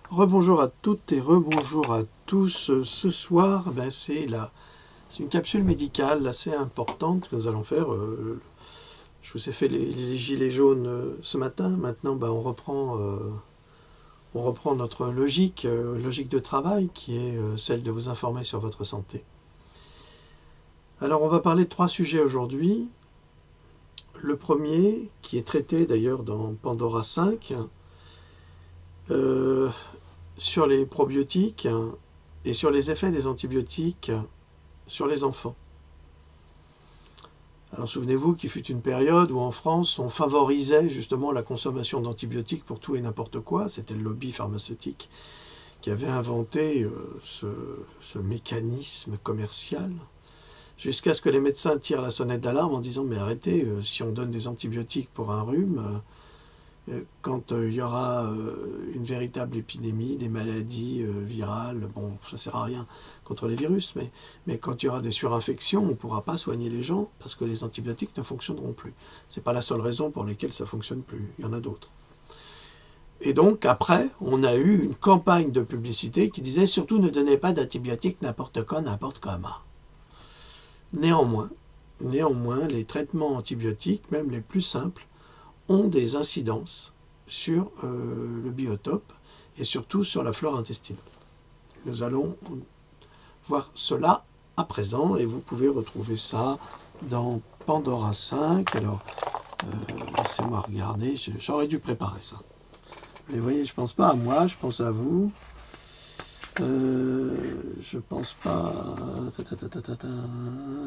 Rebonjour à toutes et rebonjour à tous. Ce soir, c'est une capsule médicale assez importante que nous allons faire. Je vous ai fait les gilets jaunes ce matin. Maintenant, on reprend notre logique de travail qui est celle de vous informer sur votre santé. Alors, on va parler de 3 sujets aujourd'hui. Le premier, qui est traité d'ailleurs dans Pandora 5, sur les probiotiques et sur les effets des antibiotiques sur les enfants. Alors souvenez-vous qu'il fut une période où en France on favorisait justement la consommation d'antibiotiques pour tout et n'importe quoi. C'était le lobby pharmaceutique qui avait inventé ce mécanisme commercial jusqu'à ce que les médecins tirent la sonnette d'alarme en disant mais arrêtez, si on donne des antibiotiques pour un rhume, quand il y aura une véritable épidémie, des maladies virales, bon, ça ne sert à rien contre les virus, mais quand il y aura des surinfections, on ne pourra pas soigner les gens parce que les antibiotiques ne fonctionneront plus. Ce n'est pas la seule raison pour laquelle ça ne fonctionne plus, il y en a d'autres. Et donc après, on a eu une campagne de publicité qui disait surtout ne donnez pas d'antibiotiques n'importe quand, n'importe comment. Néanmoins, les traitements antibiotiques, même les plus simples, ont des incidences sur le biotope et surtout sur la flore intestinale. Nous allons voir cela à présent et vous pouvez retrouver ça dans Pandora 5. Alors, laissez-moi regarder, j'aurais dû préparer ça. Mais vous voyez, je ne pense pas à moi, je pense à vous. Je pense pas...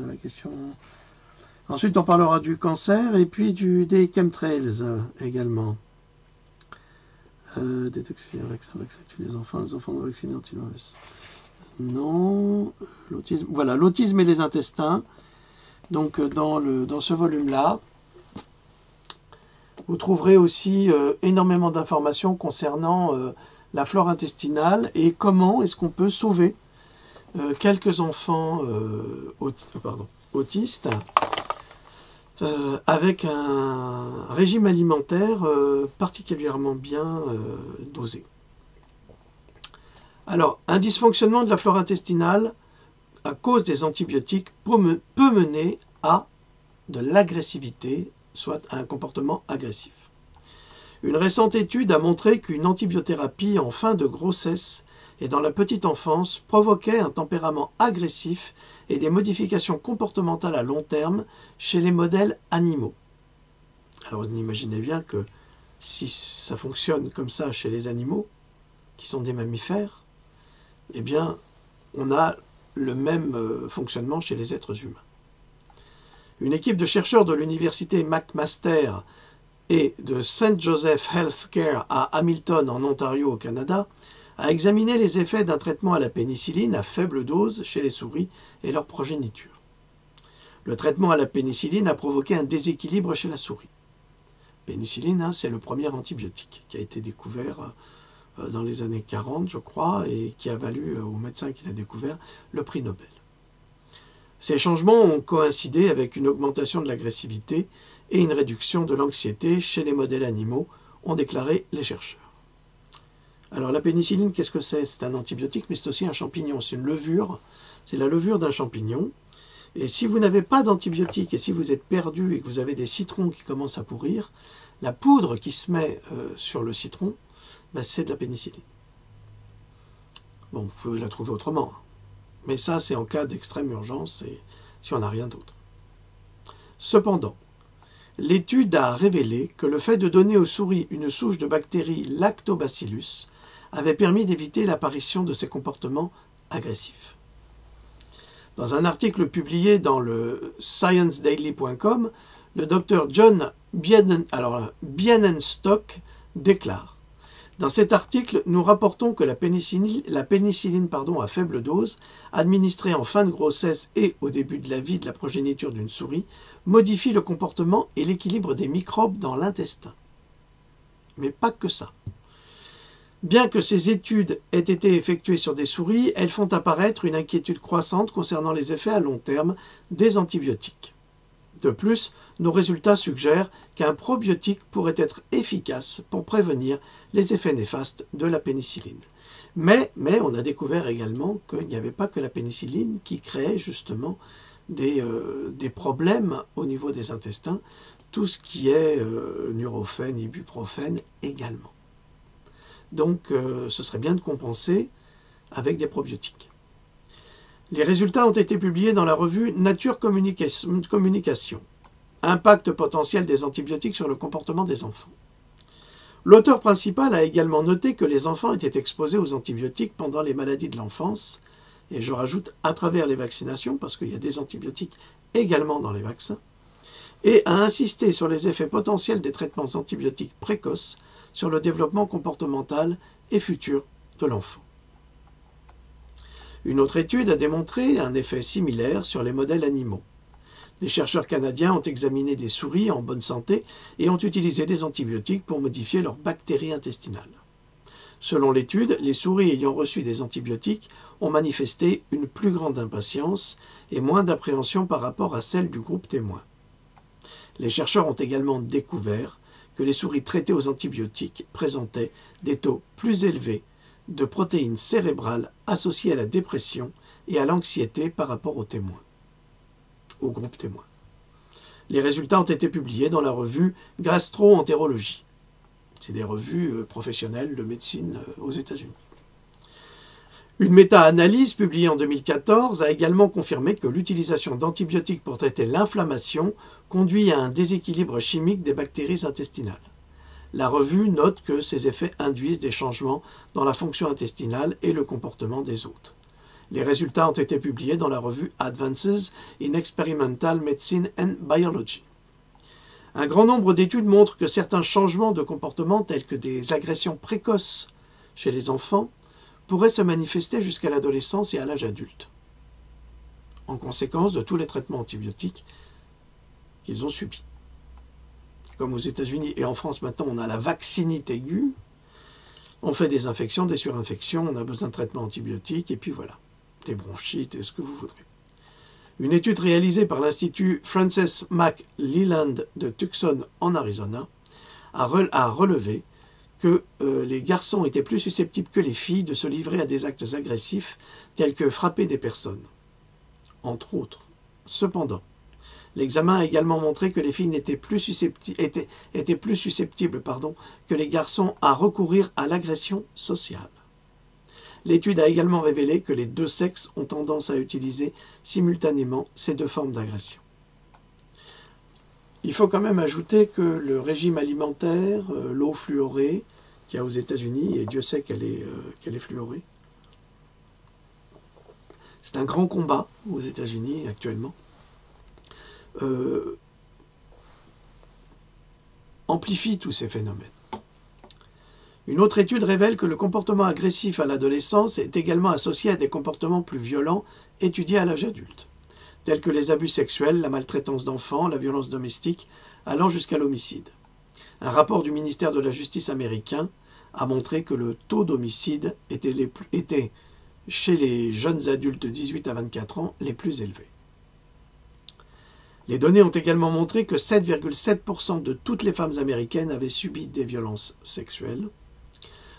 La question... Ensuite, on parlera du cancer et puis des chemtrails également. Détoxifier, vaccin tue les enfants non vaccinés anti-virus. Non, l'autisme. Voilà, l'autisme et les intestins. Donc, dans ce volume-là, vous trouverez aussi énormément d'informations concernant la flore intestinale et comment est-ce qu'on peut sauver quelques enfants autistes avec un régime alimentaire particulièrement bien dosé. Alors, un dysfonctionnement de la flore intestinale à cause des antibiotiques peut mener à de l'agressivité, soit à un comportement agressif. Une récente étude a montré qu'une antibiothérapie en fin de grossesse et dans la petite enfance provoquait un tempérament agressif et des modifications comportementales à long terme chez les modèles animaux. Alors vous imaginez bien que si ça fonctionne comme ça chez les animaux, qui sont des mammifères, eh bien on a le même fonctionnement chez les êtres humains. Une équipe de chercheurs de l'université McMaster et de St. Joseph Healthcare à Hamilton en Ontario au Canada a examiné les effets d'un traitement à la pénicilline à faible dose chez les souris et leur progéniture. Le traitement à la pénicilline a provoqué un déséquilibre chez la souris. Pénicilline, c'est le premier antibiotique qui a été découvert dans les années 40, je crois, et qui a valu au médecin qui l'a découvert le prix Nobel. Ces changements ont coïncidé avec une augmentation de l'agressivité et une réduction de l'anxiété chez les modèles animaux, ont déclaré les chercheurs. Alors la pénicilline, qu'est-ce que c'est? C'est un antibiotique, mais c'est aussi un champignon. C'est une levure, c'est la levure d'un champignon. Et si vous n'avez pas d'antibiotique et si vous êtes perdu et que vous avez des citrons qui commencent à pourrir, la poudre qui se met sur le citron, c'est de la pénicilline. Bon, vous pouvez la trouver autrement. Mais ça, c'est en cas d'extrême urgence et si on n'a rien d'autre. Cependant, l'étude a révélé que le fait de donner aux souris une souche de bactéries Lactobacillus avait permis d'éviter l'apparition de ces comportements agressifs. Dans un article publié dans le ScienceDaily.com, le docteur John Bienenstock déclare: dans cet article, nous rapportons que la pénicilline à faible dose, administrée en fin de grossesse et au début de la vie de la progéniture d'une souris, modifie le comportement et l'équilibre des microbes dans l'intestin. Mais pas que ça. Bien que ces études aient été effectuées sur des souris, elles font apparaître une inquiétude croissante concernant les effets à long terme des antibiotiques. De plus, nos résultats suggèrent qu'un probiotique pourrait être efficace pour prévenir les effets néfastes de la pénicilline. Mais on a découvert également qu'il n'y avait pas que la pénicilline qui créait justement des problèmes au niveau des intestins, tout ce qui est Nurofen, Ibuprofène également. Donc ce serait bien de compenser avec des probiotiques. Les résultats ont été publiés dans la revue Nature Communication. Impact potentiel des antibiotiques sur le comportement des enfants. L'auteur principal a également noté que les enfants étaient exposés aux antibiotiques pendant les maladies de l'enfance, et je rajoute à travers les vaccinations, parce qu'il y a des antibiotiques également dans les vaccins, et a insisté sur les effets potentiels des traitements antibiotiques précoces sur le développement comportemental et futur de l'enfant. Une autre étude a démontré un effet similaire sur les modèles animaux. Des chercheurs canadiens ont examiné des souris en bonne santé et ont utilisé des antibiotiques pour modifier leurs bactéries intestinales. Selon l'étude, les souris ayant reçu des antibiotiques ont manifesté une plus grande impatience et moins d'appréhension par rapport à celle du groupe témoin. Les chercheurs ont également découvert que les souris traitées aux antibiotiques présentaient des taux plus élevés de protéines cérébrales associées à la dépression et à l'anxiété par rapport aux témoins, au groupe témoin. Les résultats ont été publiés dans la revue Gastro-entérologie. C'est des revues professionnelles de médecine aux États-Unis. Une méta-analyse publiée en 2014 a également confirmé que l'utilisation d'antibiotiques pour traiter l'inflammation conduit à un déséquilibre chimique des bactéries intestinales. La revue note que ces effets induisent des changements dans la fonction intestinale et le comportement des hôtes. Les résultats ont été publiés dans la revue Advances in Experimental Medicine and Biology. Un grand nombre d'études montrent que certains changements de comportement tels que des agressions précoces chez les enfants pourraient se manifester jusqu'à l'adolescence et à l'âge adulte, en conséquence de tous les traitements antibiotiques qu'ils ont subis. Comme aux États-Unis et en France maintenant, on a la vaccinite aiguë, on fait des infections, des surinfections, on a besoin de traitements antibiotiques, et puis voilà, des bronchites et ce que vous voudrez. Une étude réalisée par l'Institut Frances Mac Leland de Tucson en Arizona a relevé que les garçons étaient plus susceptibles que les filles de se livrer à des actes agressifs tels que frapper des personnes, entre autres. Cependant, l'examen a également montré que les filles étaient plus susceptibles que les garçons à recourir à l'agression sociale. L'étude a également révélé que les deux sexes ont tendance à utiliser simultanément ces deux formes d'agression. Il faut quand même ajouter que le régime alimentaire, l'eau fluorée, qu'il y a aux États-Unis, et Dieu sait qu'elle est fluorée, c'est un grand combat aux États-Unis actuellement, amplifie tous ces phénomènes. Une autre étude révèle que le comportement agressif à l'adolescence est également associé à des comportements plus violents étudiés à l'âge adulte, tels que les abus sexuels, la maltraitance d'enfants, la violence domestique, allant jusqu'à l'homicide. Un rapport du ministère de la Justice américain a montré que le taux d'homicide était, chez les jeunes adultes de 18 à 24 ans, les plus élevés. Les données ont également montré que 7,7% de toutes les femmes américaines avaient subi des violences sexuelles,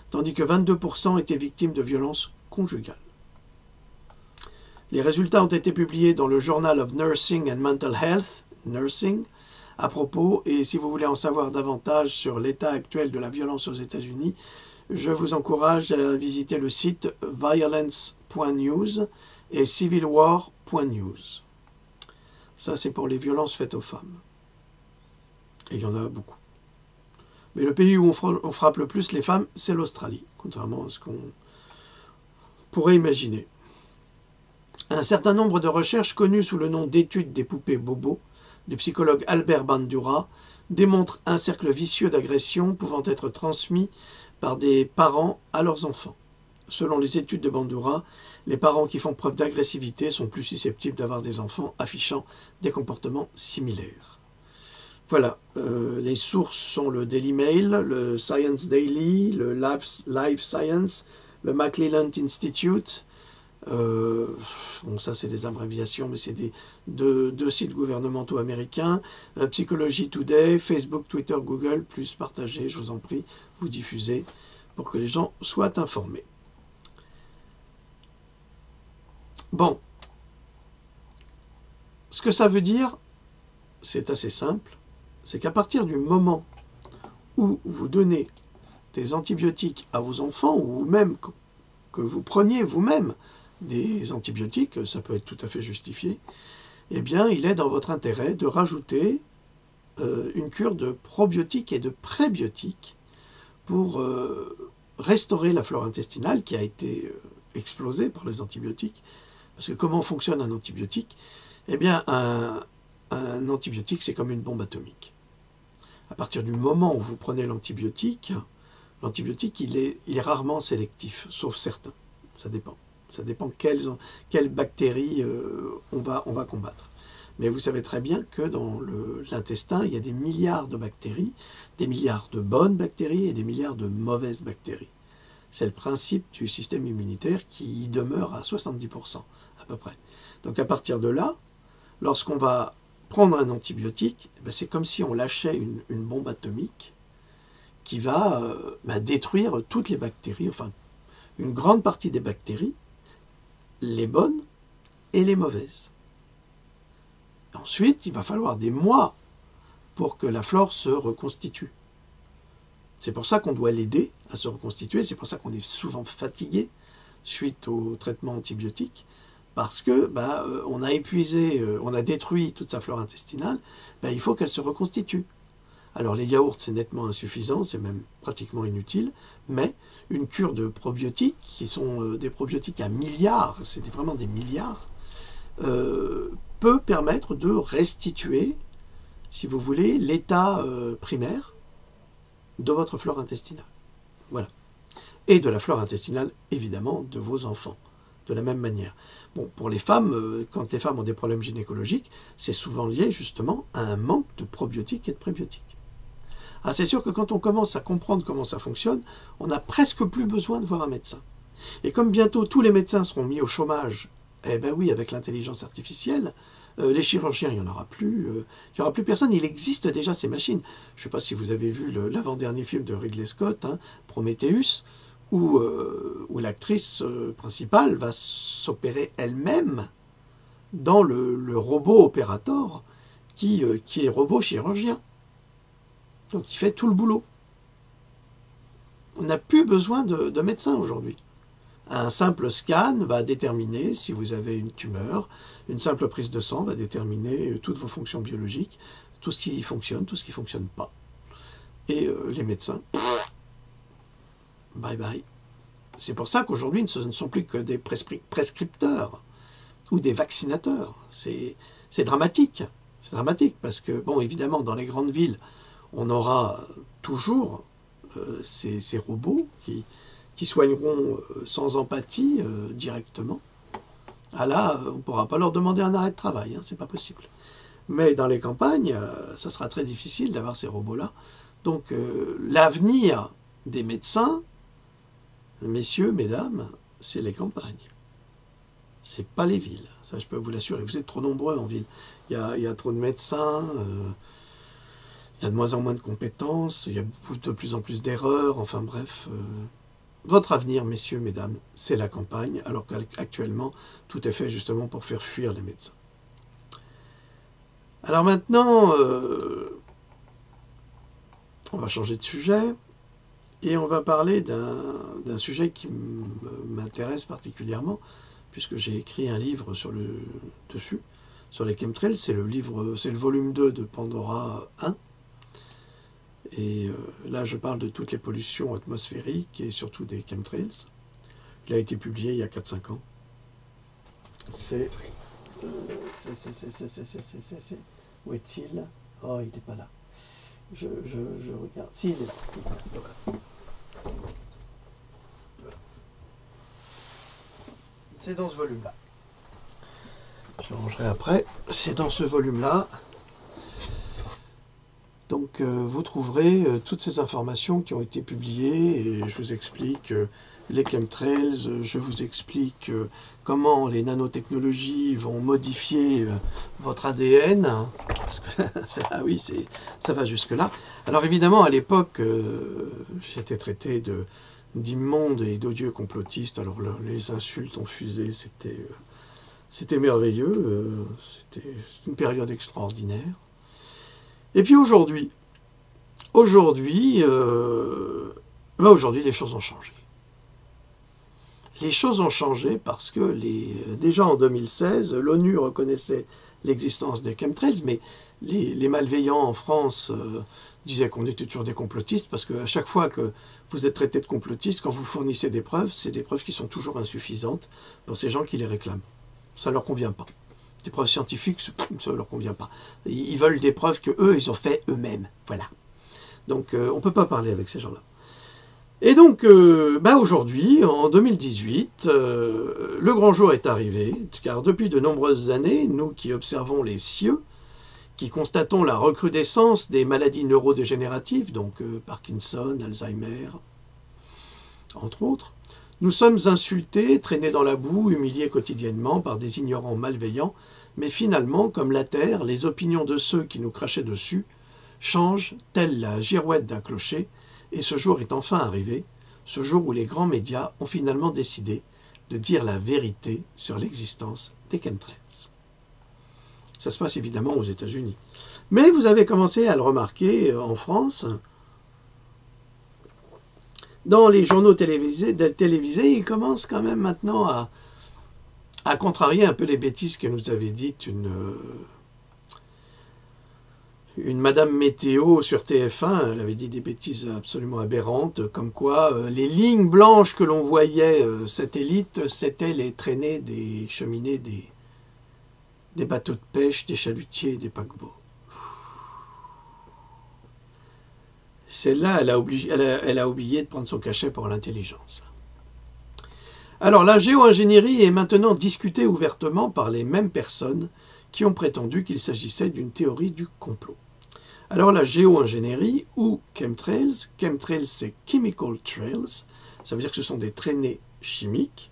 tandis que 22% étaient victimes de violences conjugales. Les résultats ont été publiés dans le Journal of Nursing and Mental Health, Nursing, à propos, et si vous voulez en savoir davantage sur l'état actuel de la violence aux États-Unis, je vous encourage à visiter le site violence.news et civilwar.news. Ça, c'est pour les violences faites aux femmes. Et il y en a beaucoup. Mais le pays où on frappe le plus les femmes, c'est l'Australie, contrairement à ce qu'on pourrait imaginer. Un certain nombre de recherches connues sous le nom d'études des poupées Bobo, du psychologue Albert Bandura, démontrent un cercle vicieux d'agression pouvant être transmis par des parents à leurs enfants. Selon les études de Bandura, les parents qui font preuve d'agressivité sont plus susceptibles d'avoir des enfants affichant des comportements similaires. Voilà, les sources sont le Daily Mail, le Science Daily, le Life Science, le McClelland Institute, Bon, ça c'est des abréviations, mais c'est deux sites gouvernementaux américains, Psychology Today, Facebook, Twitter, Google, plus partagez, je vous en prie, vous diffusez pour que les gens soient informés. Bon, ce que ça veut dire, c'est assez simple, c'est qu'à partir du moment où vous donnez des antibiotiques à vos enfants, ou même que vous preniez vous-même des antibiotiques, ça peut être tout à fait justifié, eh bien, il est dans votre intérêt de rajouter une cure de probiotiques et de prébiotiques pour restaurer la flore intestinale qui a été explosée par les antibiotiques. Parce que comment fonctionne un antibiotique? Eh bien, un antibiotique, c'est comme une bombe atomique. À partir du moment où vous prenez l'antibiotique, il est rarement sélectif, sauf certains. Ça dépend. Ça dépend quelles bactéries on va combattre. Mais vous savez très bien que dans l'intestin, il y a des milliards de bactéries, des milliards de bonnes bactéries et des milliards de mauvaises bactéries. C'est le principe du système immunitaire qui y demeure à 70% à peu près. Donc à partir de là, lorsqu'on va prendre un antibiotique, c'est comme si on lâchait une bombe atomique qui va détruire toutes les bactéries, enfin une grande partie des bactéries, les bonnes et les mauvaises. Ensuite, il va falloir des mois pour que la flore se reconstitue. C'est pour ça qu'on doit l'aider à se reconstituer, c'est pour ça qu'on est souvent fatigué suite au traitement antibiotique, parce que on a épuisé, on a détruit toute sa flore intestinale, il faut qu'elle se reconstitue. Alors les yaourts, c'est nettement insuffisant, c'est même pratiquement inutile, mais une cure de probiotiques, qui sont des probiotiques à milliards, c'est vraiment des milliards, peut permettre de restituer, si vous voulez, l'état primaire de votre flore intestinale. Voilà. Et de la flore intestinale, évidemment, de vos enfants, de la même manière. Bon, pour les femmes, quand les femmes ont des problèmes gynécologiques, c'est souvent lié justement à un manque de probiotiques et de prébiotiques. Ah, c'est sûr que quand on commence à comprendre comment ça fonctionne, on n'a presque plus besoin de voir un médecin. Et comme bientôt tous les médecins seront mis au chômage, eh bien oui, avec l'intelligence artificielle, les chirurgiens, il n'y en aura plus, il n'y aura plus personne, il existe déjà ces machines. Je ne sais pas si vous avez vu l'avant-dernier film de Ridley Scott, Prometheus, où l'actrice principale va s'opérer elle-même dans le robot opérateur qui est robot chirurgien. Donc il fait tout le boulot. On n'a plus besoin de médecin aujourd'hui. Un simple scan va déterminer si vous avez une tumeur, une simple prise de sang va déterminer toutes vos fonctions biologiques, tout ce qui fonctionne, tout ce qui ne fonctionne pas. Et les médecins, bye bye. C'est pour ça qu'aujourd'hui, ce ne sont plus que des prescripteurs ou des vaccinateurs. C'est dramatique. C'est dramatique parce que, bon, évidemment, dans les grandes villes, on aura toujours ces robots qui soigneront sans empathie directement. Ah là, on ne pourra pas leur demander un arrêt de travail, c'est pas possible. Mais dans les campagnes, ça sera très difficile d'avoir ces robots-là. Donc l'avenir des médecins, messieurs, mesdames, c'est les campagnes. C'est pas les villes, ça je peux vous l'assurer. Vous êtes trop nombreux en ville. Il y a trop de médecins, il y a de moins en moins de compétences, il y a de plus en plus d'erreurs, enfin bref. Votre avenir, messieurs, mesdames, c'est la campagne, alors qu'actuellement, tout est fait justement pour faire fuir les médecins. Alors maintenant, on va changer de sujet, et on va parler d'un sujet qui m'intéresse particulièrement, puisque j'ai écrit un livre dessus, sur les chemtrails. C'est le volume 2 de Pandora 1. Et là, je parle de toutes les pollutions atmosphériques et surtout des chemtrails. Il a été publié il y a 4-5 ans. Où est-il? Oh, il n'est pas là. Je regarde. Si, il est là. Voilà. C'est dans ce volume-là. Je rangerai après. C'est dans ce volume-là. Donc, vous trouverez toutes ces informations qui ont été publiées et je vous explique les chemtrails, je vous explique comment les nanotechnologies vont modifier votre ADN. Parce que, ah oui, ça va jusque-là. Alors évidemment, à l'époque, j'étais traité d'immonde et d'odieux complotiste. Alors les insultes ont fusé, c'était merveilleux. C'était une période extraordinaire. Et puis aujourd'hui, les choses ont changé. Les choses ont changé parce que déjà en 2016, l'ONU reconnaissait l'existence des chemtrails, mais les malveillants en France disaient qu'on était toujours des complotistes, parce qu'à chaque fois que vous êtes traité de complotiste, quand vous fournissez des preuves, c'est des preuves qui sont toujours insuffisantes pour ces gens qui les réclament. Ça ne leur convient pas. Des preuves scientifiques, ça ne leur convient pas. Ils veulent des preuves qu'eux, ils ont fait eux-mêmes. Voilà. Donc on ne peut pas parler avec ces gens-là. Et donc, aujourd'hui, en 2018, le grand jour est arrivé, car depuis de nombreuses années, nous qui observons les cieux, qui constatons la recrudescence des maladies neurodégénératives, donc Parkinson, Alzheimer, entre autres, nous sommes insultés, traînés dans la boue, humiliés quotidiennement par des ignorants malveillants, mais finalement, comme la terre, les opinions de ceux qui nous crachaient dessus changent, telle la girouette d'un clocher, et ce jour est enfin arrivé, ce jour où les grands médias ont finalement décidé de dire la vérité sur l'existence des chemtrails. Ça se passe évidemment aux États-Unis. Mais vous avez commencé à le remarquer en France. Dans les journaux télévisés, ils commencent quand même maintenant à contrarier un peu les bêtises que nous avait dites une Madame Météo sur TF1, elle avait dit des bêtises absolument aberrantes, comme quoi les lignes blanches que l'on voyait satellites, c'était les traînées des cheminées des bateaux de pêche, des chalutiers et des paquebots. Celle-là, elle a oublié de prendre son cachet pour l'intelligence. Alors, la géo-ingénierie est maintenant discutée ouvertement par les mêmes personnes qui ont prétendu qu'il s'agissait d'une théorie du complot. Alors la géo-ingénierie ou chemtrails c'est chemical trails, ça veut dire que ce sont des traînées chimiques,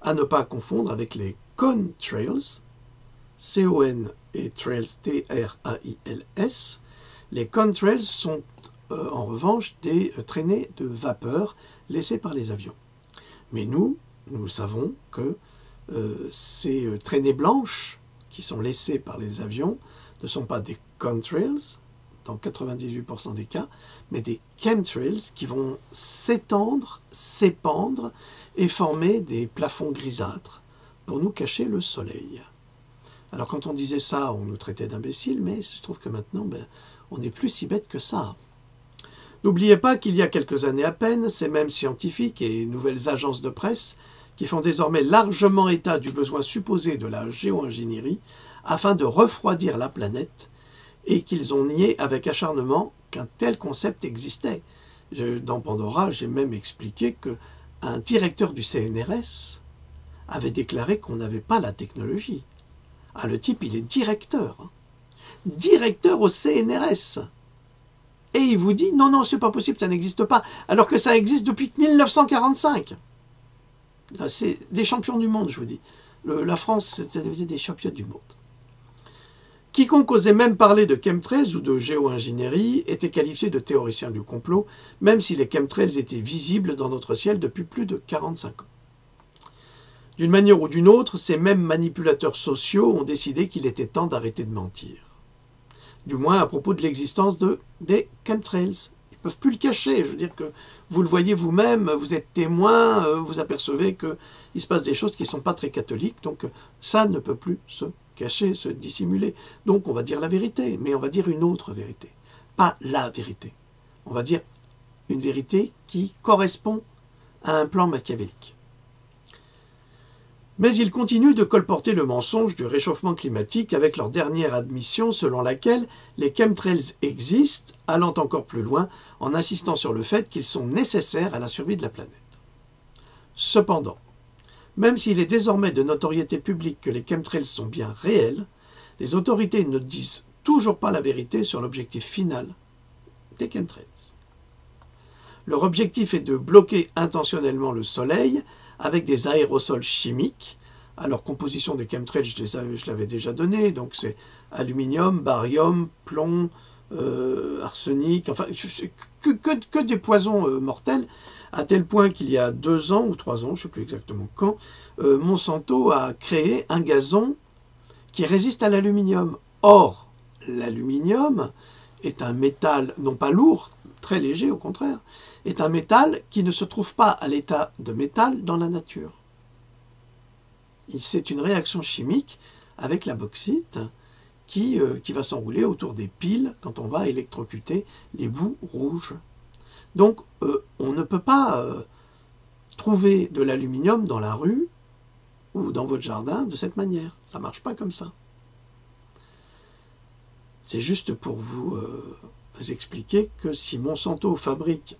à ne pas confondre avec les contrails, C-O-N et trails, T-R-A-I-L-S. Les contrails sont en revanche des traînées de vapeur laissées par les avions. Mais nous savons que ces traînées blanches qui sont laissées par les avions ne sont pas des contrails, dans 98% des cas, mais des chemtrails qui vont s'étendre, s'épandre et former des plafonds grisâtres pour nous cacher le soleil. Alors quand on disait ça, on nous traitait d'imbéciles, mais je trouve que maintenant, on n'est plus si bête que ça. N'oubliez pas qu'il y a quelques années à peine, ces mêmes scientifiques et nouvelles agences de presse qui font désormais largement état du besoin supposé de la géo-ingénierie afin de refroidir la planète, et qu'ils ont nié avec acharnement qu'un tel concept existait. Dans Pandora, j'ai même expliqué qu'un directeur du CNRS avait déclaré qu'on n'avait pas la technologie. Ah, le type, il est directeur. Directeur au CNRS. Et il vous dit, non, c'est pas possible, ça n'existe pas, alors que ça existe depuis 1945. C'est des champions du monde, je vous dis. La France, c'est des champions du monde. Quiconque osait même parler de chemtrails ou de géo-ingénierie était qualifié de théoricien du complot, même si les chemtrails étaient visibles dans notre ciel depuis plus de 45 ans. D'une manière ou d'une autre, ces mêmes manipulateurs sociaux ont décidé qu'il était temps d'arrêter de mentir. Du moins à propos de l'existence des chemtrails. Ils ne peuvent plus le cacher, je veux dire que vous le voyez vous-même, vous êtes témoin, vous apercevez qu'il se passe des choses qui ne sont pas très catholiques, donc ça ne peut plus se cacher, se dissimuler. Donc on va dire la vérité, mais on va dire une autre vérité. Pas la vérité. On va dire une vérité qui correspond à un plan machiavélique. Mais ils continuent de colporter le mensonge du réchauffement climatique avec leur dernière admission selon laquelle les chemtrails existent, allant encore plus loin en insistant sur le fait qu'ils sont nécessaires à la survie de la planète. Cependant, même s'il est désormais de notoriété publique que les chemtrails sont bien réels, les autorités ne disent toujours pas la vérité sur l'objectif final des chemtrails. Leur objectif est de bloquer intentionnellement le Soleil avec des aérosols chimiques. Alors, composition des chemtrails, je l'avais déjà donné, donc c'est aluminium, barium, plomb, arsenic, enfin, que des poisons mortels, à tel point qu'il y a 2 ans ou 3 ans, je ne sais plus exactement quand, Monsanto a créé un gazon qui résiste à l'aluminium. Or, l'aluminium est un métal, non pas lourd, très léger au contraire, est un métal qui ne se trouve pas à l'état de métal dans la nature. C'est une réaction chimique avec la bauxite qui va s'enrouler autour des piles quand on va électrocuter les bouts rouges. Donc, on ne peut pas trouver de l'aluminium dans la rue ou dans votre jardin de cette manière. Ça ne marche pas comme ça. C'est juste pour vous expliquer que si Monsanto fabrique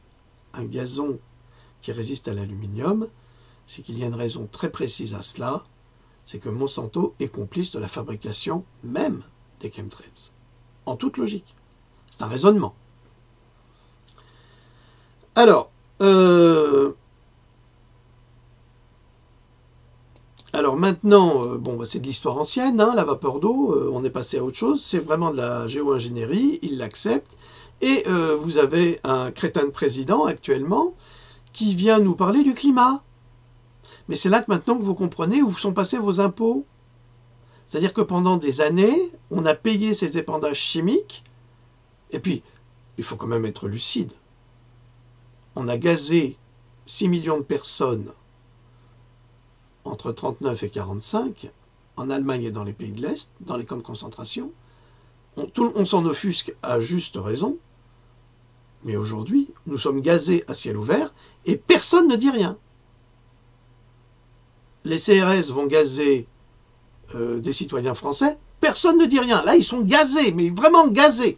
un gazon qui résiste à l'aluminium, c'est qu'il y a une raison très précise à cela, c'est que Monsanto est complice de la fabrication même des chemtrails. En toute logique. C'est un raisonnement. Alors maintenant, c'est de l'histoire ancienne, hein, la vapeur d'eau, on est passé à autre chose, c'est vraiment de la géo-ingénierie, ils l'acceptent, et vous avez un crétin de président actuellement qui vient nous parler du climat. Mais c'est là que maintenant que vous comprenez où sont passés vos impôts. C'est-à-dire que pendant des années, on a payé ces épandages chimiques, et puis, il faut quand même être lucide. On a gazé 6 millions de personnes entre 39 et 45, en Allemagne et dans les pays de l'Est, dans les camps de concentration. On s'en offusque à juste raison, mais aujourd'hui, nous sommes gazés à ciel ouvert, et personne ne dit rien. Les CRS vont gazer des citoyens français, personne ne dit rien. Là, ils sont gazés, mais vraiment gazés.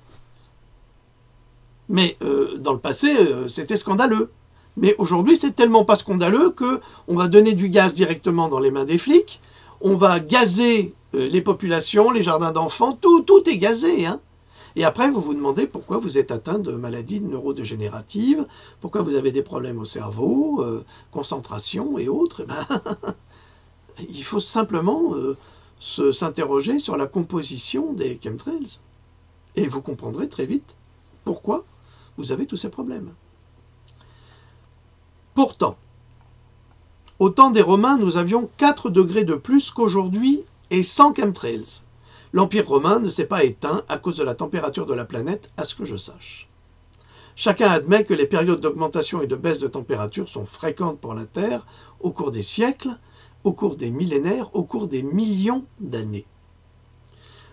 Mais dans le passé, c'était scandaleux. Mais aujourd'hui, c'est tellement pas scandaleux qu'on va donner du gaz directement dans les mains des flics, on va gazer les populations, les jardins d'enfants, tout est gazé. Hein. Et après, vous vous demandez pourquoi vous êtes atteint de maladies neurodégénératives, pourquoi vous avez des problèmes au cerveau, concentration et autres. Il faut simplement s'interroger sur la composition des chemtrails. Et vous comprendrez très vite pourquoi vous avez tous ces problèmes. Pourtant, au temps des Romains, nous avions 4 degrés de plus qu'aujourd'hui et sans chemtrails. L'Empire romain ne s'est pas éteint à cause de la température de la planète, à ce que je sache. Chacun admet que les périodes d'augmentation et de baisse de température sont fréquentes pour la Terre au cours des siècles, au cours des millénaires, au cours des millions d'années.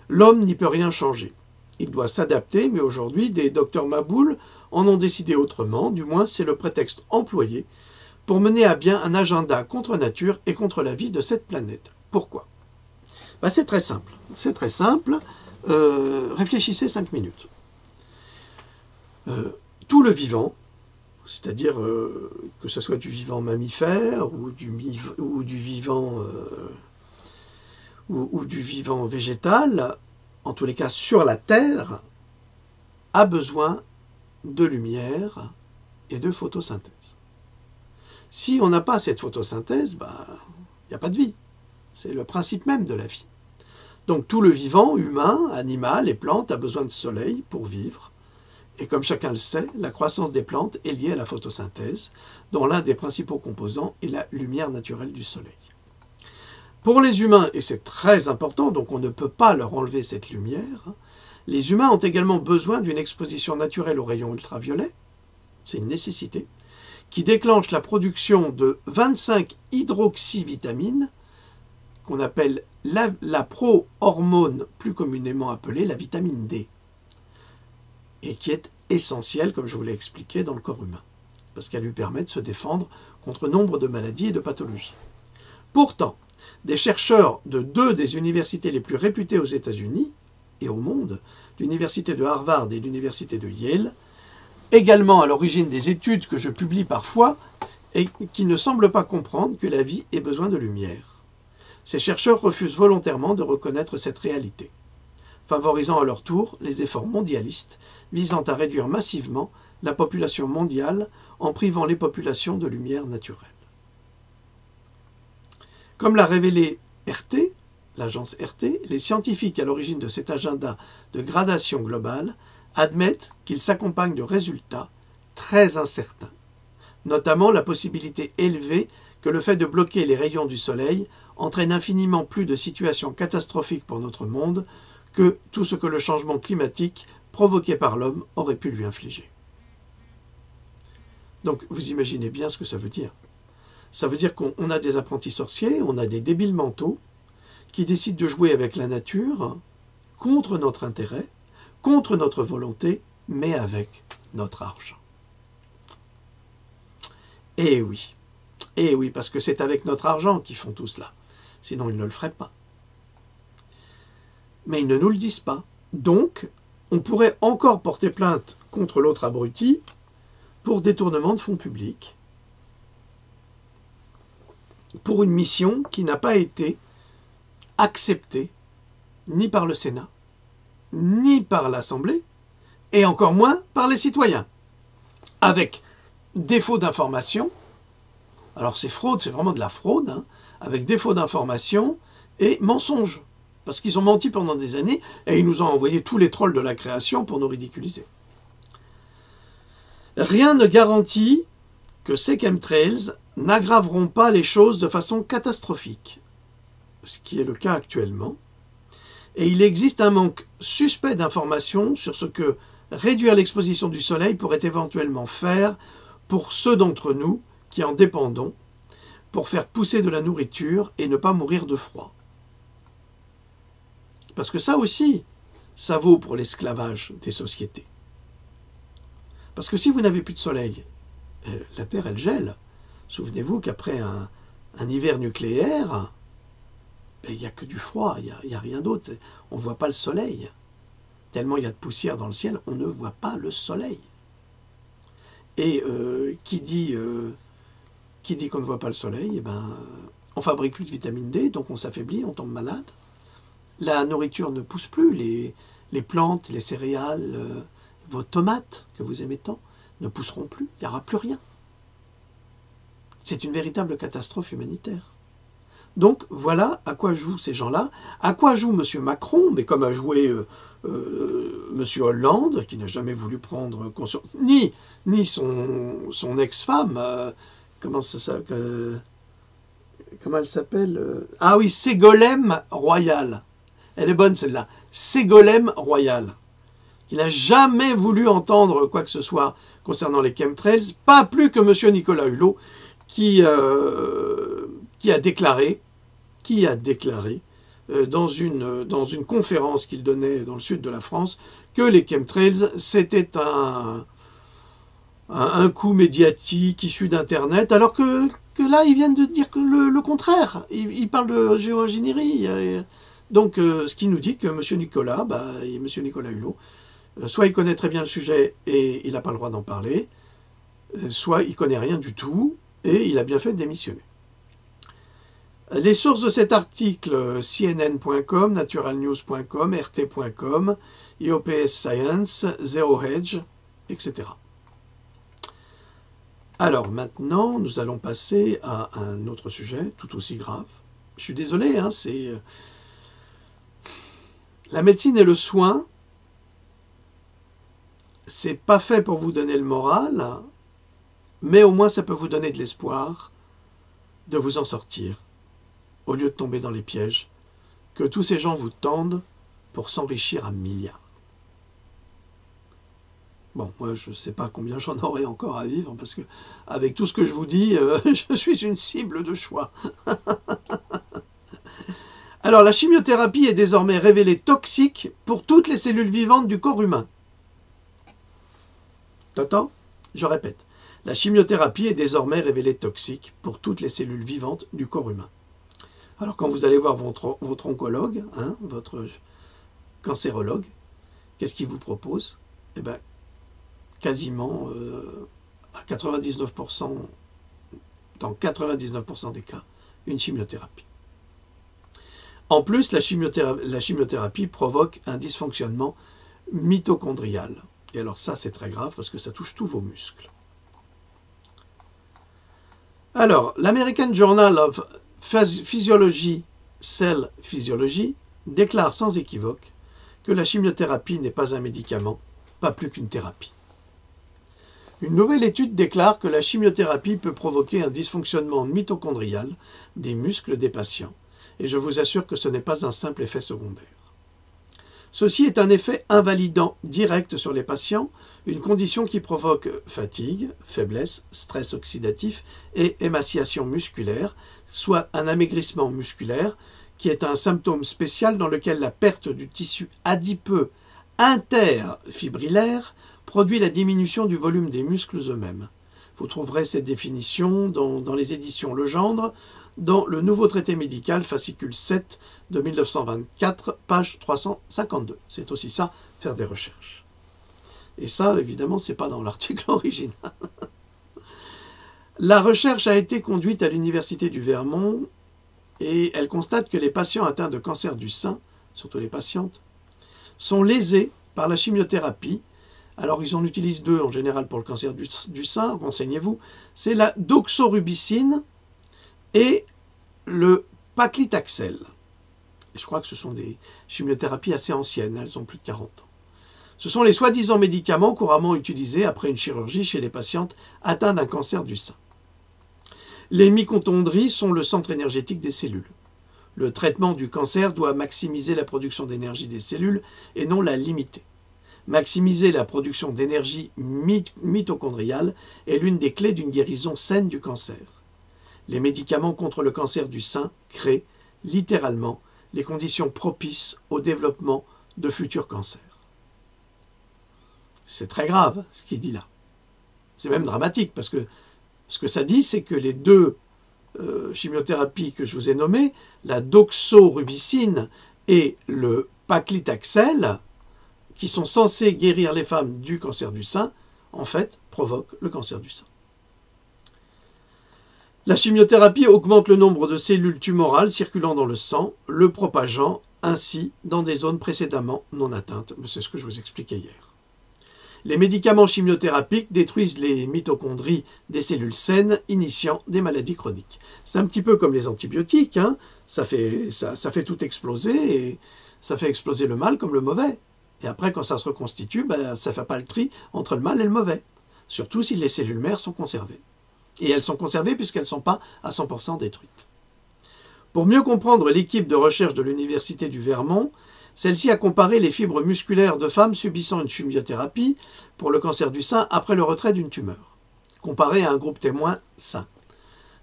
L'homme n'y peut rien changer. Il doit s'adapter, mais aujourd'hui, des docteurs Maboul en ont décidé autrement, du moins c'est le prétexte employé pour mener à bien un agenda contre nature et contre la vie de cette planète. Pourquoi ? C'est très simple. C'est très simple. Réfléchissez 5 minutes. Tout le vivant, c'est-à-dire que ce soit du vivant mammifère ou du vivant végétal, en tous les cas sur la Terre, a besoin de lumière et de photosynthèse. Si on n'a pas cette photosynthèse, il n'y a pas de vie. C'est le principe même de la vie. Donc tout le vivant, humain, animal et plantes, a besoin de soleil pour vivre. Et comme chacun le sait, la croissance des plantes est liée à la photosynthèse, dont l'un des principaux composants est la lumière naturelle du soleil. Pour les humains, et c'est très important, donc on ne peut pas leur enlever cette lumière, les humains ont également besoin d'une exposition naturelle aux rayons ultraviolets, c'est une nécessité, qui déclenche la production de 25 hydroxyvitamines, qu'on appelle la pro-hormone, plus communément appelée la vitamine D, et qui est essentielle, comme je vous l'ai expliqué, dans le corps humain, parce qu'elle lui permet de se défendre contre nombre de maladies et de pathologies. Pourtant, des chercheurs de 2 des universités les plus réputées aux États-Unis et au monde, l'université de Harvard et l'université de Yale, également à l'origine des études que je publie parfois, et qui ne semblent pas comprendre que la vie ait besoin de lumière. Ces chercheurs refusent volontairement de reconnaître cette réalité. favorisant à leur tour les efforts mondialistes visant à réduire massivement la population mondiale en privant les populations de lumière naturelle. Comme l'a révélé RT, l'agence RT, les scientifiques à l'origine de cet agenda de gradation globale admettent qu'il s'accompagne de résultats très incertains, notamment la possibilité élevée que le fait de bloquer les rayons du Soleil entraîne infiniment plus de situations catastrophiques pour notre monde que tout ce que le changement climatique provoqué par l'homme aurait pu lui infliger. Donc vous imaginez bien ce que ça veut dire. Ça veut dire qu'on a des apprentis sorciers, on a des débiles mentaux qui décident de jouer avec la nature contre notre intérêt, contre notre volonté, mais avec notre argent. Eh oui, parce que c'est avec notre argent qu'ils font tout cela. Sinon, ils ne le feraient pas. Mais ils ne nous le disent pas. Donc, on pourrait encore porter plainte contre l'autre abruti pour détournement de fonds publics, pour une mission qui n'a pas été acceptée ni par le Sénat, ni par l'Assemblée, et encore moins par les citoyens, avec défaut d'information. Alors c'est fraude, c'est vraiment de la fraude, hein, avec défaut d'information et mensonge, parce qu'ils ont menti pendant des années et ils nous ont envoyé tous les trolls de la création pour nous ridiculiser. Rien ne garantit que ces chemtrails n'aggraveront pas les choses de façon catastrophique, ce qui est le cas actuellement, et il existe un manque suspect d'informations sur ce que réduire l'exposition du soleil pourrait éventuellement faire pour ceux d'entre nous qui en dépendons, pour faire pousser de la nourriture et ne pas mourir de froid. Parce que ça aussi, ça vaut pour l'esclavage des sociétés. Parce que si vous n'avez plus de soleil, la Terre, elle gèle. Souvenez-vous qu'après un hiver nucléaire, il n'y a que du froid, il n'y a rien d'autre. On ne voit pas le soleil. Tellement il y a de poussière dans le ciel, on ne voit pas le soleil. Et qui dit qu'on ne voit pas le soleil, on fabrique plus de vitamine D, donc on s'affaiblit, on tombe malade. La nourriture ne pousse plus, les plantes, les céréales, vos tomates que vous aimez tant, ne pousseront plus, il n'y aura plus rien. C'est une véritable catastrophe humanitaire. Donc voilà à quoi jouent ces gens-là, à quoi joue M. Macron, mais comme a joué M. Hollande, qui n'a jamais voulu prendre conscience, ni son ex-femme, comment elle s'appelle Ah oui, Ségolène Royal. Elle est bonne celle-là. Ségolène Royal. Il n'a jamais voulu entendre quoi que ce soit concernant les chemtrails, pas plus que M. Nicolas Hulot, qui a déclaré dans une conférence qu'il donnait dans le sud de la France que les chemtrails, c'était un coup médiatique issu d'Internet, alors que là, ils viennent de dire que le contraire. Ils parlent de géo-ingénierie. Donc, ce qui nous dit que M. Nicolas Hulot, soit il connaît très bien le sujet et il n'a pas le droit d'en parler, soit il ne connaît rien du tout et il a bien fait de démissionner. Les sources de cet article, CNN.com, naturalnews.com, rt.com, IOPS Science, Zero Hedge, etc. Alors maintenant, nous allons passer à un autre sujet, tout aussi grave. Je suis désolé, c'est... La médecine et le soin, c'est pas fait pour vous donner le moral, mais au moins ça peut vous donner de l'espoir de vous en sortir, au lieu de tomber dans les pièges que tous ces gens vous tendent pour s'enrichir à milliards. Bon, moi je ne sais pas combien j'en aurai encore à vivre, parce que avec tout ce que je vous dis, je suis une cible de choix. Alors, la chimiothérapie est désormais révélée toxique pour toutes les cellules vivantes du corps humain. T'entends ? Je répète. La chimiothérapie est désormais révélée toxique pour toutes les cellules vivantes du corps humain. Alors, quand vous allez voir votre oncologue, votre cancérologue, qu'est-ce qu'il vous propose ? Eh bien, quasiment à 99%, dans 99% des cas, une chimiothérapie. En plus, la chimiothérapie provoque un dysfonctionnement mitochondrial. Et alors ça, c'est très grave parce que ça touche tous vos muscles. Alors, l'American Journal of Physiology, Cell Physiology, déclare sans équivoque que la chimiothérapie n'est pas un médicament, pas plus qu'une thérapie. Une nouvelle étude déclare que la chimiothérapie peut provoquer un dysfonctionnement mitochondrial des muscles des patients. Et je vous assure que ce n'est pas un simple effet secondaire. Ceci est un effet invalidant direct sur les patients, une condition qui provoque fatigue, faiblesse, stress oxydatif et émaciation musculaire, soit un amaigrissement musculaire, qui est un symptôme spécial dans lequel la perte du tissu adipeux interfibrillaire produit la diminution du volume des muscles eux-mêmes. Vous trouverez cette définition dans les éditions Legendre, dans le nouveau traité médical, fascicule 7 de 1924, page 352. C'est aussi ça, faire des recherches. Et ça, évidemment, c'est pas dans l'article original. La recherche a été conduite à l'Université du Vermont et elle constate que les patients atteints de cancer du sein, surtout les patientes, sont lésés par la chimiothérapie. Alors, ils en utilisent deux en général pour le cancer du sein, renseignez-vous. C'est la doxorubicine et le paclitaxel. Et je crois que ce sont des chimiothérapies assez anciennes, elles ont plus de 40 ans. Ce sont les soi-disant médicaments couramment utilisés après une chirurgie chez les patientes atteintes d'un cancer du sein. Les mitochondries sont le centre énergétique des cellules. Le traitement du cancer doit maximiser la production d'énergie des cellules et non la limiter. Maximiser la production d'énergie mitochondriale est l'une des clés d'une guérison saine du cancer. Les médicaments contre le cancer du sein créent, littéralement, les conditions propices au développement de futurs cancers. C'est très grave, ce qu'il dit là. C'est même dramatique, parce que ce que ça dit, c'est que les deux chimiothérapies que je vous ai nommées, la doxorubicine et le paclitaxel, qui sont censés guérir les femmes du cancer du sein, en fait, provoquent le cancer du sein. La chimiothérapie augmente le nombre de cellules tumorales circulant dans le sang, le propageant ainsi dans des zones précédemment non atteintes. C'est ce que je vous expliquais hier. Les médicaments chimiothérapiques détruisent les mitochondries des cellules saines, initiant des maladies chroniques. C'est un petit peu comme les antibiotiques, hein. Ça fait tout exploser, et ça fait exploser le mal comme le mauvais. Et après, quand ça se reconstitue, ça ne fait pas le tri entre le mal et le mauvais. Surtout si les cellules mères sont conservées. Et elles sont conservées puisqu'elles ne sont pas à 100% détruites. Pour mieux comprendre l'équipe de recherche de l'Université du Vermont, celle-ci a comparé les fibres musculaires de femmes subissant une chimiothérapie pour le cancer du sein après le retrait d'une tumeur, comparé à un groupe témoin sain.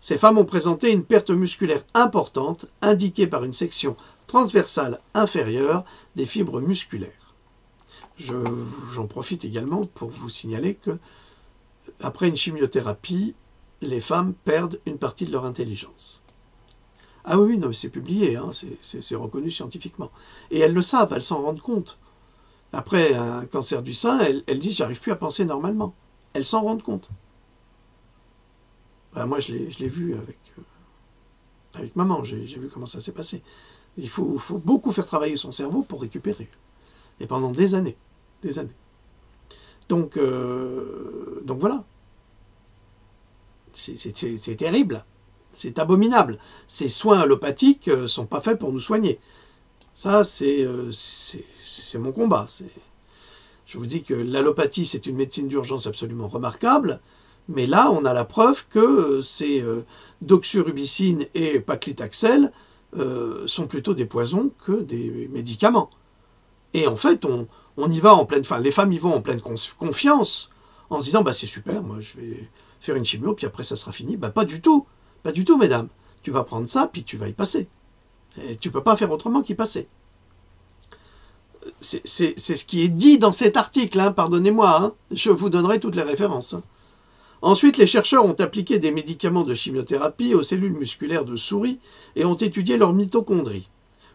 Ces femmes ont présenté une perte musculaire importante, indiquée par une section transversale inférieure des fibres musculaires. J'en profite également pour vous signaler que, après une chimiothérapie, les femmes perdent une partie de leur intelligence. Ah oui, non, mais c'est publié, hein, c'est reconnu scientifiquement. Et elles le savent, elles s'en rendent compte. Après un cancer du sein, elles disent « j'arrive plus à penser normalement ». Elles s'en rendent compte. Moi, je l'ai vu avec maman, j'ai vu comment ça s'est passé. Il faut beaucoup faire travailler son cerveau pour récupérer. Et pendant des années. Des années. Donc voilà. C'est terrible. C'est abominable. Ces soins allopathiques ne sont pas faits pour nous soigner. Ça, c'est mon combat. Je vous dis que l'allopathie, c'est une médecine d'urgence absolument remarquable. Mais là, on a la preuve que ces doxorubicine et paclitaxel sont plutôt des poisons que des médicaments. Et en fait, on y va en pleine... Enfin, les femmes y vont en pleine confiance, en se disant, c'est super, moi je vais faire une chimio, puis après ça sera fini. Pas du tout. Pas du tout, mesdames. Tu vas prendre ça, puis tu vas y passer. Et tu ne peux pas faire autrement qu'y passer. C'est ce qui est dit dans cet article, hein, pardonnez-moi. Hein. Je vous donnerai toutes les références. Hein. Ensuite, les chercheurs ont appliqué des médicaments de chimiothérapie aux cellules musculaires de souris et ont étudié leurs mitochondries.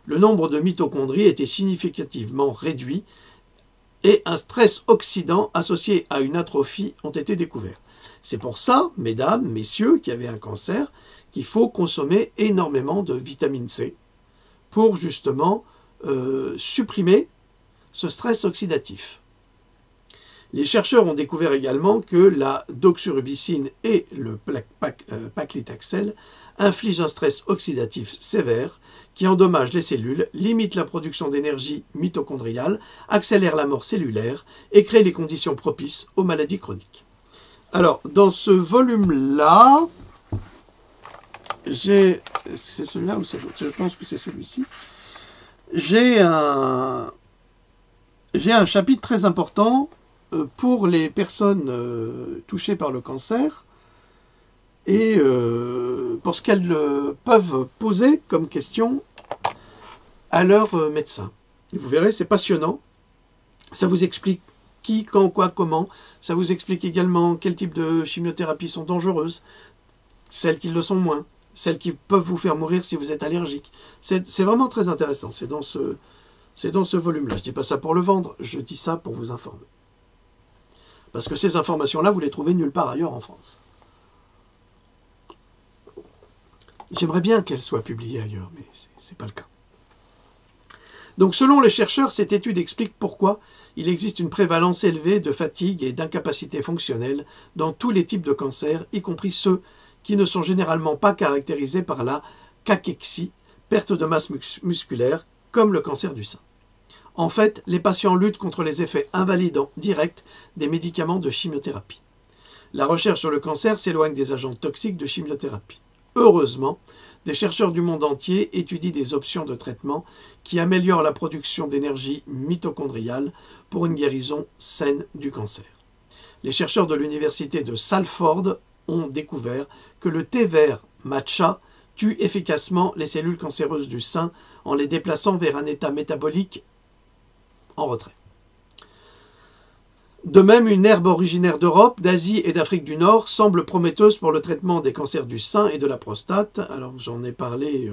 Le nombre de mitochondries était significativement réduit et un stress oxydant associé à une atrophie ont été découverts. C'est pour ça, mesdames, messieurs, qui avez un cancer, qu'il faut consommer énormément de vitamine C pour justement supprimer ce stress oxydatif. Les chercheurs ont découvert également que la doxorubicine et le paclitaxel infligent un stress oxydatif sévère qui endommage les cellules, limite la production d'énergie mitochondriale, accélère la mort cellulaire et crée les conditions propices aux maladies chroniques. Alors, dans ce volume-là, c'est celui-là ou c'est l'autre? Je pense que c'est celui-ci. J'ai un chapitre très important pour les personnes touchées par le cancer et pour ce qu'elles peuvent poser comme question à leur médecin. Et vous verrez, c'est passionnant. Ça vous explique qui, quand, quoi, comment. Ça vous explique également quel type de chimiothérapies sont dangereuses, celles qui le sont moins, celles qui peuvent vous faire mourir si vous êtes allergique. C'est vraiment très intéressant. C'est dans ce volume-là. Je ne dis pas ça pour le vendre, je dis ça pour vous informer. Parce que ces informations-là, vous les trouvez nulle part ailleurs en France. J'aimerais bien qu'elles soient publiées ailleurs, mais ce n'est pas le cas. Donc selon les chercheurs, cette étude explique pourquoi il existe une prévalence élevée de fatigue et d'incapacité fonctionnelle dans tous les types de cancers, y compris ceux qui ne sont généralement pas caractérisés par la cachexie, perte de masse musculaire, comme le cancer du sein. En fait, les patients luttent contre les effets invalidants directs des médicaments de chimiothérapie. La recherche sur le cancer s'éloigne des agents toxiques de chimiothérapie. Heureusement, des chercheurs du monde entier étudient des options de traitement qui améliorent la production d'énergie mitochondriale pour une guérison saine du cancer. Les chercheurs de l'université de Salford ont découvert que le thé vert matcha tue efficacement les cellules cancéreuses du sein en les déplaçant vers un état métabolique en retrait. De même, une herbe originaire d'Europe, d'Asie et d'Afrique du Nord semble prometteuse pour le traitement des cancers du sein et de la prostate. Alors j'en ai parlé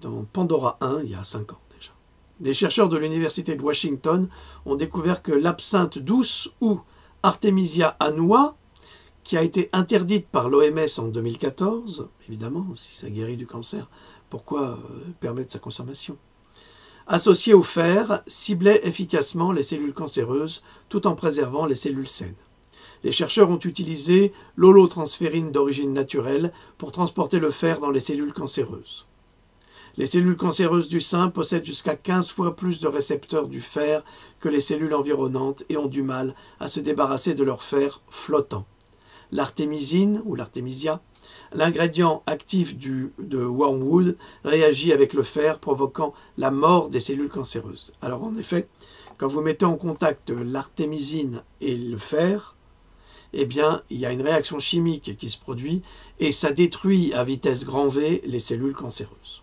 dans Pandora 1 il y a 5 ans déjà. Des chercheurs de l'université de Washington ont découvert que l'absinthe douce ou Artemisia annua, qui a été interdite par l'OMS en 2014, évidemment, si ça guérit du cancer, pourquoi permettre sa consommation? Associé au fer, ciblait efficacement les cellules cancéreuses tout en préservant les cellules saines. Les chercheurs ont utilisé l'holotransférine d'origine naturelle pour transporter le fer dans les cellules cancéreuses. Les cellules cancéreuses du sein possèdent jusqu'à 15 fois plus de récepteurs du fer que les cellules environnantes et ont du mal à se débarrasser de leur fer flottant. L'artémisine, ou l'artémisia, l'ingrédient actif de wormwood, réagit avec le fer, provoquant la mort des cellules cancéreuses. Alors en effet, quand vous mettez en contact l'artémisine et le fer, eh bien, il y a une réaction chimique qui se produit et ça détruit à vitesse grand V les cellules cancéreuses.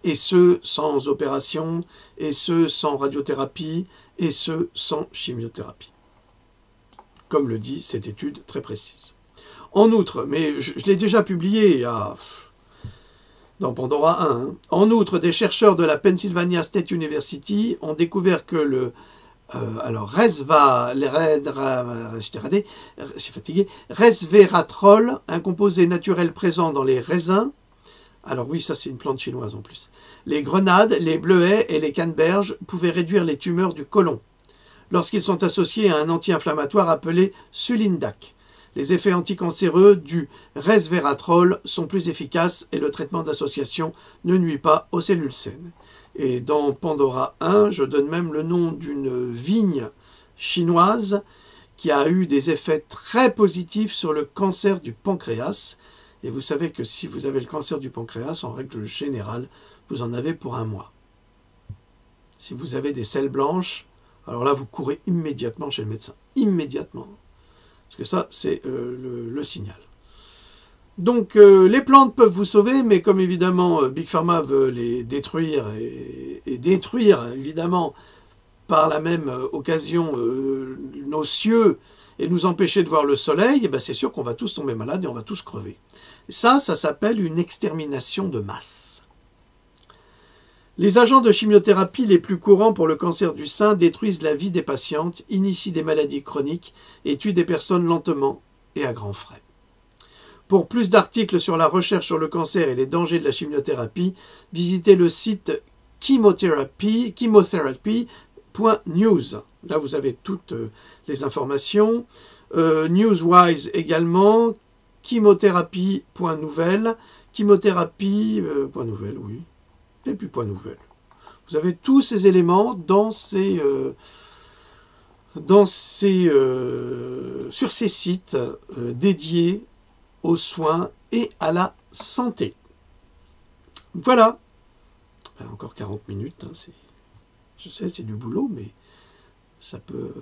Et ce, sans opération, et ce, sans radiothérapie, et ce, sans chimiothérapie. Comme le dit cette étude très précise. En outre, mais je l'ai déjà publié dans Pandora 1, hein. En outre, des chercheurs de la Pennsylvania State University ont découvert que le resveratrol, un composé naturel présent dans les raisins, alors oui, ça c'est une plante chinoise en plus, les grenades, les bleuets et les canneberges pouvaient réduire les tumeurs du côlon lorsqu'ils sont associés à un anti-inflammatoire appelé Sulindac. Les effets anticancéreux du resveratrol sont plus efficaces et le traitement d'association ne nuit pas aux cellules saines. Et dans Pandora 1, je donne même le nom d'une vigne chinoise qui a eu des effets très positifs sur le cancer du pancréas. Et vous savez que si vous avez le cancer du pancréas, en règle générale, vous en avez pour 1 mois. Si vous avez des selles blanches, alors là, vous courez immédiatement chez le médecin. Immédiatement. Parce que ça, c'est le signal. Donc, les plantes peuvent vous sauver, mais comme évidemment Big Pharma veut les détruire et détruire, évidemment, par la même occasion, nos cieux et nous empêcher de voir le soleil, ben c'est sûr qu'on va tous tomber malades et on va tous crever. Et ça s'appelle une extermination de masse. Les agents de chimiothérapie les plus courants pour le cancer du sein détruisent la vie des patientes, initient des maladies chroniques et tuent des personnes lentement et à grands frais. Pour plus d'articles sur la recherche sur le cancer et les dangers de la chimiothérapie, visitez le site chemotherapy.news. Là, vous avez toutes les informations. Newswise également, chemothérapie.nouvelle, chemothérapie.nouvelle, oui, et puis .nouvelle. Vous avez tous ces éléments sur ces sites dédiés aux soins et à la santé. Voilà. Encore 40 minutes. Je sais, c'est du boulot, mais ça peut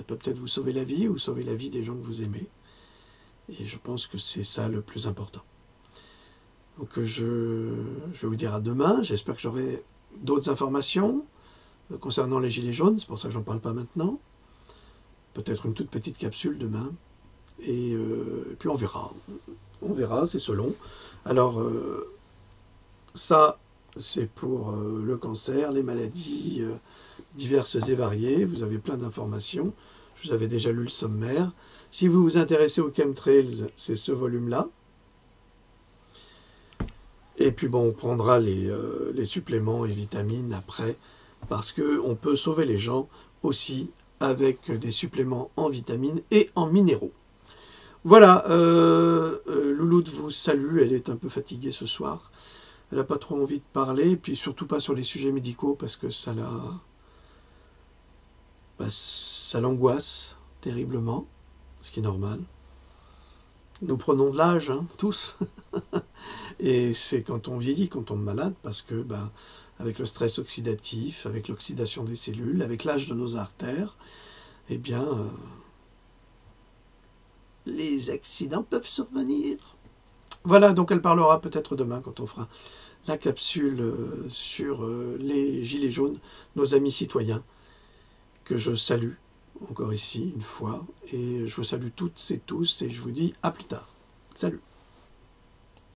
peut-être vous sauver la vie ou sauver la vie des gens que vous aimez. Et je pense que c'est ça le plus important. Donc je vais vous dire à demain. J'espère que j'aurai d'autres informations concernant les gilets jaunes. C'est pour ça que j'en parle pas maintenant. Peut-être une toute petite capsule demain. Et puis on verra. On verra, c'est selon. Alors, ça, c'est pour le cancer, les maladies diverses et variées. Vous avez plein d'informations. Je vous avais déjà lu le sommaire. Si vous vous intéressez aux chemtrails, c'est ce volume-là. Et puis bon, on prendra les suppléments et vitamines après, parce qu'on peut sauver les gens aussi avec des suppléments en vitamines et en minéraux. Voilà, Louloute vous salue, elle est un peu fatiguée ce soir. Elle n'a pas trop envie de parler, et puis surtout pas sur les sujets médicaux, parce que ça l'angoisse terriblement, ce qui est normal. Nous prenons de l'âge, hein, tous. Et c'est quand on vieillit, quand on est malade, parce que avec le stress oxydatif, avec l'oxydation des cellules, avec l'âge de nos artères, eh bien, les accidents peuvent survenir. Voilà, donc elle parlera peut-être demain quand on fera la capsule sur les gilets jaunes, nos amis citoyens, que je salue encore ici une fois. Et je vous salue toutes et tous et je vous dis à plus tard. Salut.